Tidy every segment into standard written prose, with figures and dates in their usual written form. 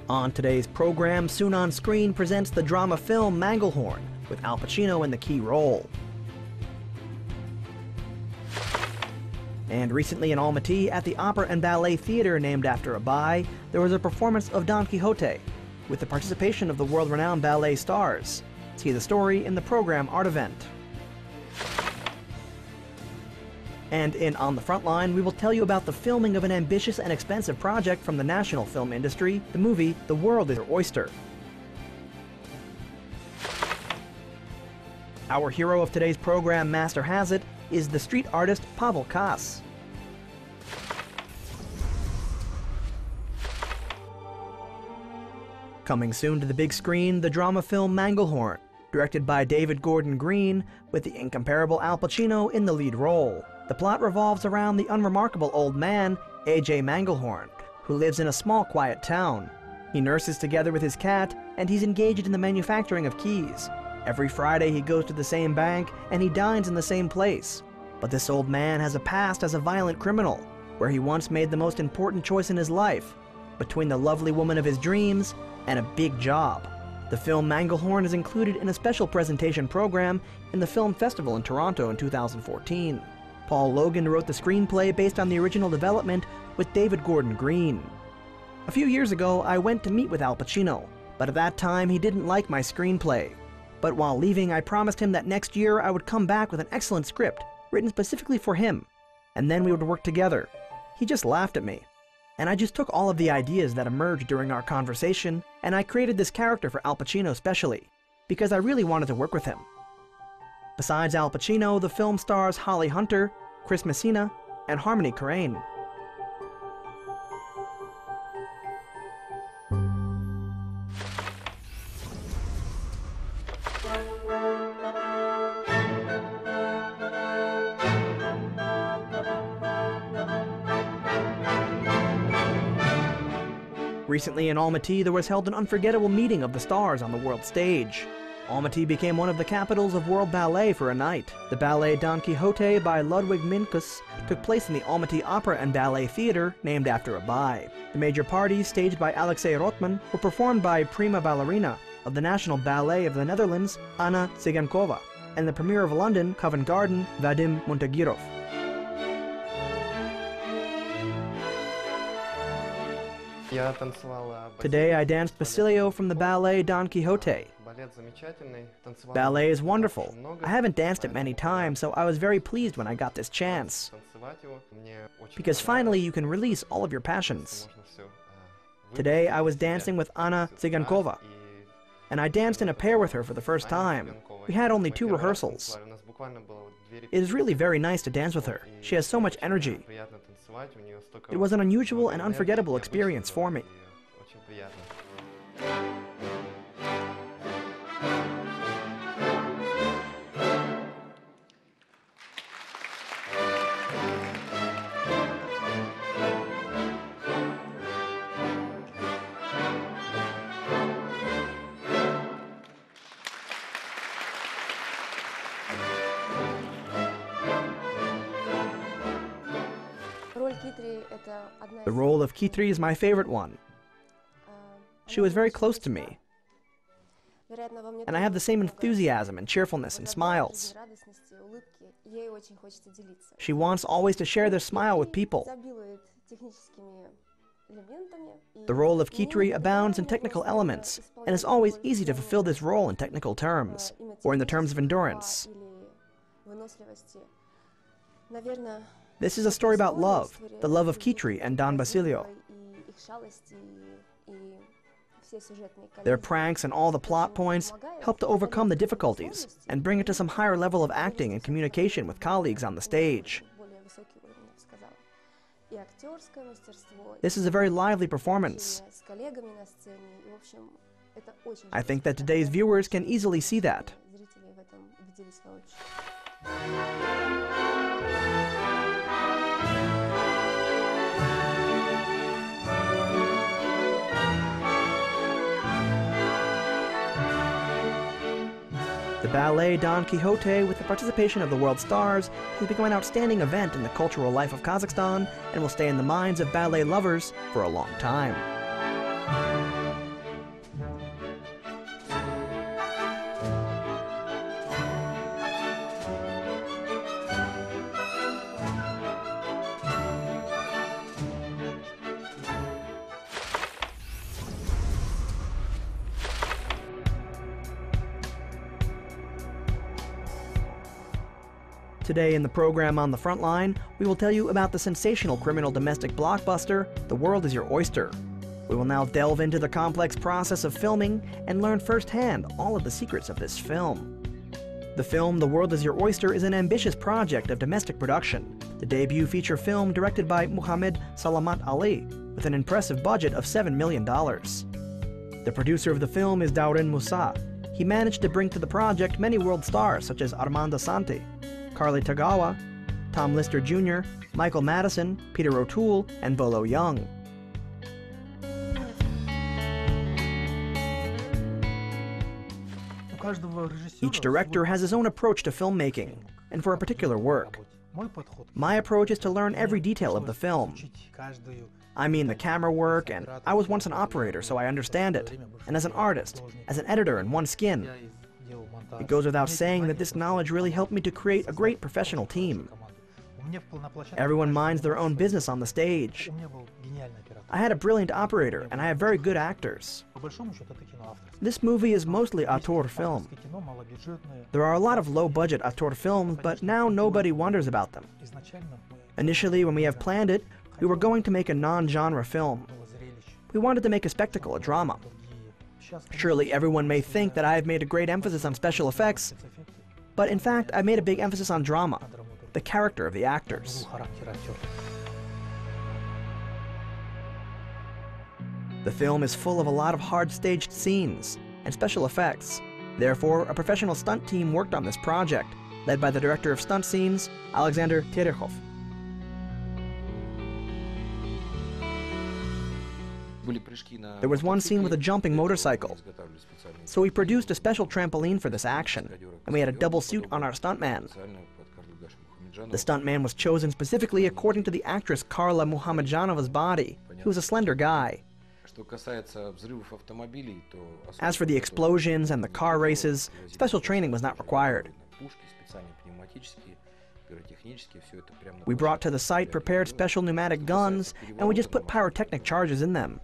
On today's program, Soon on Screen presents the drama film Manglehorn, with Al Pacino in the key role. And recently in Almaty, at the Opera and Ballet Theater named after Abay, there was a performance of Don Quixote, with the participation of the world-renowned ballet stars. See the story in the program art event. And in On the Frontline, we will tell you about the filming of an ambitious and expensive project from the national film industry, the movie The World is Oyster. Our hero of today's program, Master Has It, is the street artist Pavel Kas. Coming soon to the big screen, the drama film Manglehorn, directed by David Gordon Green, with the incomparable Al Pacino in the lead role. The plot revolves around the unremarkable old man, Abay Manglehorn, who lives in a small, quiet town. He nurses together with his cat, and he's engaged in the manufacturing of keys. Every Friday he goes to the same bank, and he dines in the same place. But this old man has a past as a violent criminal, where he once made the most important choice in his life, between the lovely woman of his dreams and a big job. The film Manglehorn is included in a special presentation program in the Film Festival in Toronto in 2014. Paul Logan wrote the screenplay based on the original development with David Gordon Green. A few years ago, I went to meet with Al Pacino, but at that time he didn't like my screenplay. But while leaving, I promised him that next year I would come back with an excellent script, written specifically for him, and then we would work together. He just laughed at me. And I just took all of the ideas that emerged during our conversation, and I created this character for Al Pacino specially, because I really wanted to work with him. Besides Al Pacino, the film stars Holly Hunter, Chris Messina, and Harmony Korine. Recently in Almaty, there was held an unforgettable meeting of the stars on the world stage. Almaty became one of the capitals of world ballet for a night. The ballet Don Quixote by Ludwig Minkus took place in the Almaty Opera and Ballet Theater, named after Abay. The major parties, staged by Alexei Rotman, were performed by prima ballerina of the National Ballet of the Netherlands, Anna Tsigankova, and the Premier of London, Covent Garden, Vadim Montagirov. Today I danced Basilio from the ballet Don Quixote. Ballet is wonderful. I haven't danced it many times, so I was very pleased when I got this chance. Because finally you can release all of your passions. Today I was dancing with Anna Tsigankova, and I danced in a pair with her for the first time. We had only 2 rehearsals. It is really very nice to dance with her. She has so much energy. It was an unusual and unforgettable experience for me. The role of Kitri is my favorite one. She was very close to me, and I have the same enthusiasm and cheerfulness and smiles. She wants always to share this smile with people. The role of Kitri abounds in technical elements, and it's always easy to fulfill this role in technical terms, or in the terms of endurance. This is a story about love, the love of Kitri and Don Basilio. Their pranks and all the plot points help to overcome the difficulties and bring it to some higher level of acting and communication with colleagues on the stage. This is a very lively performance. I think that today's viewers can easily see that. The ballet Don Quixote, with the participation of the world stars, has become an outstanding event in the cultural life of Kazakhstan and will stay in the minds of ballet lovers for a long time. Today in the program On the Frontline, we will tell you about the sensational criminal domestic blockbuster, The World Is Your Oyster. We will now delve into the complex process of filming and learn firsthand all of the secrets of this film. The film The World Is Your Oyster is an ambitious project of domestic production, the debut feature film directed by Muhammad Salamat Ali, with an impressive budget of $7 million. The producer of the film is Dauren Musa. He managed to bring to the project many world stars such as Armando Santi, Carly Tagawa, Tom Lister Jr., Michael Madison, Peter O'Toole, and Bolo Young. Each director has his own approach to filmmaking, and for a particular work. My approach is to learn every detail of the film. I mean the camera work, and I was once an operator, so I understand it. And as an artist, as an editor in one skin. It goes without saying that this knowledge really helped me to create a great professional team. Everyone minds their own business on the stage. I had a brilliant operator, and I have very good actors. This movie is mostly auteur film. There are a lot of low-budget auteur films, but now nobody wonders about them. Initially, when we have planned it, we were going to make a non-genre film. We wanted to make a spectacle, a drama. Surely everyone may think that I have made a great emphasis on special effects, but in fact I made a big emphasis on drama, the character of the actors. The film is full of a lot of hard-staged scenes and special effects. Therefore, a professional stunt team worked on this project, led by the director of stunt scenes, Alexander Terechov. There was one scene with a jumping motorcycle, so we produced a special trampoline for this action, and we had a double suit on our stuntman. The stuntman was chosen specifically according to the actress Carla Muhammadjanova's body. He was a slender guy. As for the explosions and the car races, special training was not required. We brought to the site prepared special pneumatic guns, and we just put pyrotechnic charges in them.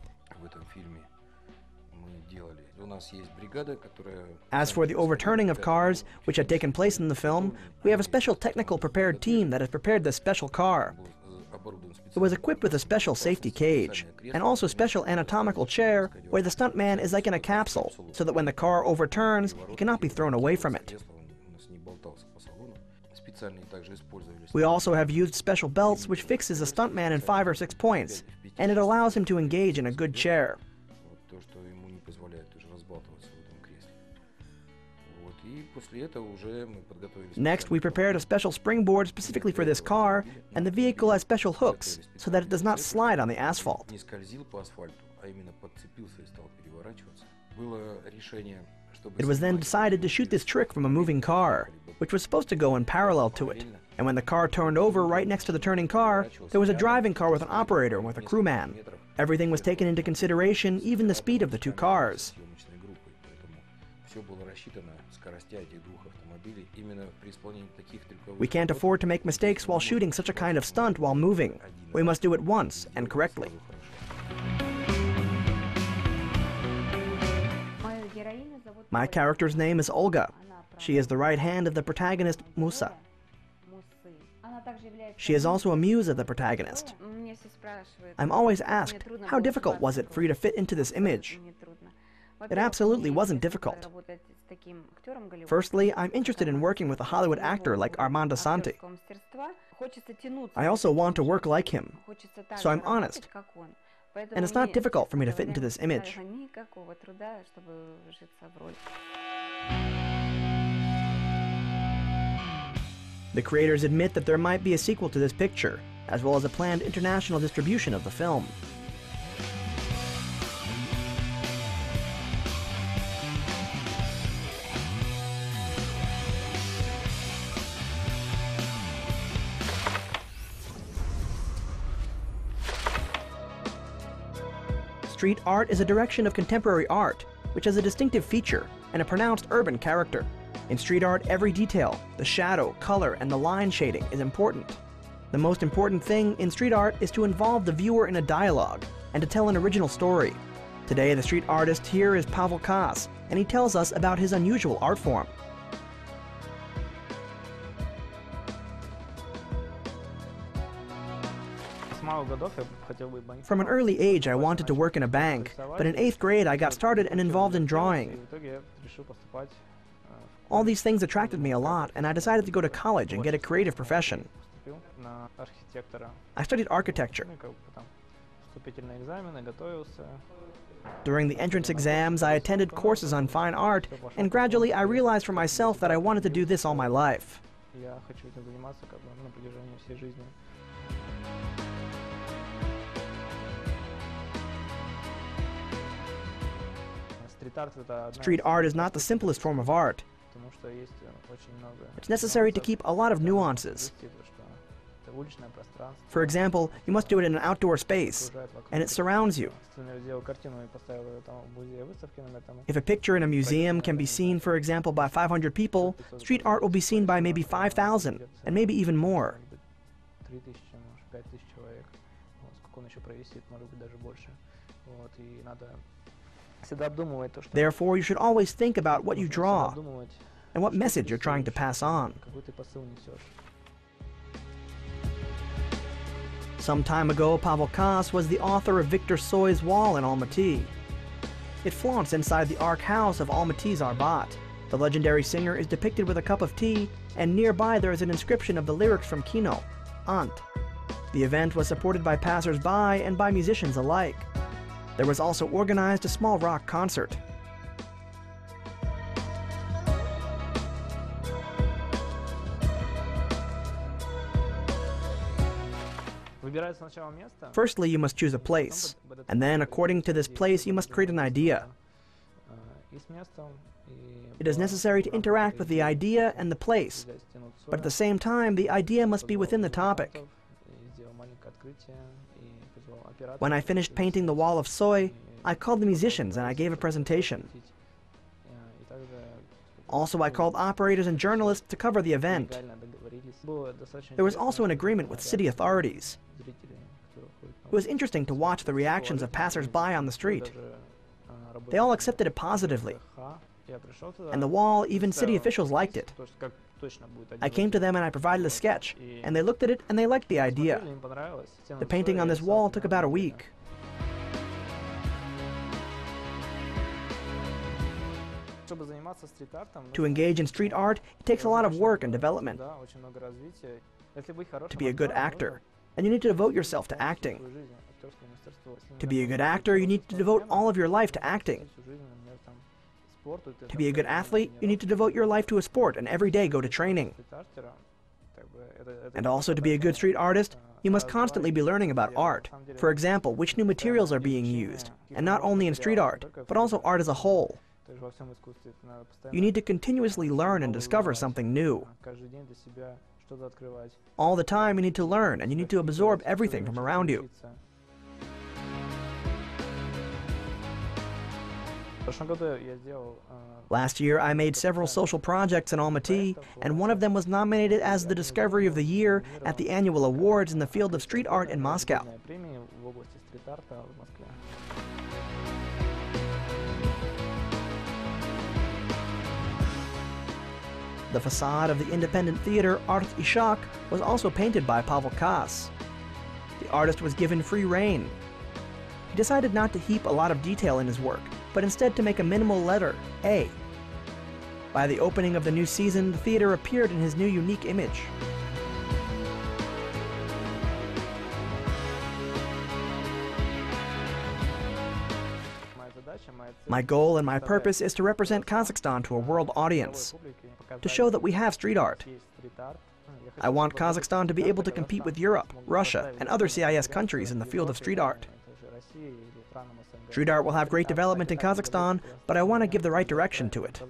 As for the overturning of cars, which had taken place in the film, we have a special technical prepared team that has prepared this special car. It was equipped with a special safety cage, and also a special anatomical chair where the stuntman is like in a capsule, so that when the car overturns, he cannot be thrown away from it. We also have used special belts which fixes the stuntman in 5 or 6 points, and it allows him to engage in a good chair. Next, we prepared a special springboard specifically for this car, and the vehicle has special hooks so that it does not slide on the asphalt. It was then decided to shoot this trick from a moving car, which was supposed to go in parallel to it. And when the car turned over right next to the turning car, there was a driving car with an operator and with a crewman. Everything was taken into consideration, even the speed of the 2 cars. We can't afford to make mistakes while shooting such a kind of stunt while moving. We must do it once and correctly. My character's name is Olga. She is the right hand of the protagonist, Musa. She is also a muse of the protagonist. I'm always asked, how difficult was it for you to fit into this image? It absolutely wasn't difficult. Firstly, I'm interested in working with a Hollywood actor like Armando Santi. I also want to work like him, so I'm honest. And it's not difficult for me to fit into this image. The creators admit that there might be a sequel to this picture, as well as a planned international distribution of the film. Street art is a direction of contemporary art, which has a distinctive feature and a pronounced urban character. In street art, every detail, the shadow, color, and the line shading is important. The most important thing in street art is to involve the viewer in a dialogue and to tell an original story. Today, the street artist here is Pavel Kas, and he tells us about his unusual art form. From an early age, I wanted to work in a bank, but in 8th grade I got started and involved in drawing. All these things attracted me a lot, and I decided to go to college and get a creative profession. I studied architecture. During the entrance exams, I attended courses on fine art, and gradually I realized for myself that I wanted to do this all my life. Street art is not the simplest form of art. It's necessary to keep a lot of nuances. For example, you must do it in an outdoor space, and it surrounds you. If a picture in a museum can be seen, for example, by 500 people, street art will be seen by maybe 5,000, and maybe even more. Therefore, you should always think about what you draw and what message you're trying to pass on. Some time ago, Pavel Kas was the author of Victor Tsой's wall in Almaty. It flaunts inside the Ark House of Almaty's Arbat. The legendary singer is depicted with a cup of tea, and nearby there is an inscription of the lyrics from Kino, Ant. The event was supported by passers-by and by musicians alike. There was also organized a small rock concert. Firstly, you must choose a place, and then, according to this place, you must create an idea. It is necessary to interact with the idea and the place, but at the same time, the idea must be within the topic. When I finished painting the wall of Tsoj, I called the musicians and I gave a presentation. Also, I called operators and journalists to cover the event. There was also an agreement with city authorities. It was interesting to watch the reactions of passers-by on the street. They all accepted it positively. And the wall, even city officials liked it. I came to them and I provided a sketch, and they looked at it and they liked the idea. The painting on this wall took about a week. To engage in street art, it takes a lot of work and development. To be a good actor, and you need to devote yourself to acting. To be a good actor, you need to devote all of your life to acting. To be a good athlete, you need to devote your life to a sport and every day go to training. And also, to be a good street artist, you must constantly be learning about art. For example, which new materials are being used, and not only in street art, but also art as a whole. You need to continuously learn and discover something new. All the time you need to learn, and you need to absorb everything from around you. Last year, I made several social projects in Almaty, and one of them was nominated as the Discovery of the Year at the annual awards in the field of street art in Moscow. The facade of the independent theater Art Ishak was also painted by Pavel Kas. The artist was given free rein. He decided not to heap a lot of detail in his work, but instead to make a minimal letter, A. By the opening of the new season, the theater appeared in his new unique image. My goal and my purpose is to represent Kazakhstan to a world audience, to show that we have street art. I want Kazakhstan to be able to compete with Europe, Russia, and other CIS countries in the field of street art. Street art will have great development in Kazakhstan, but I want to give the right direction to it.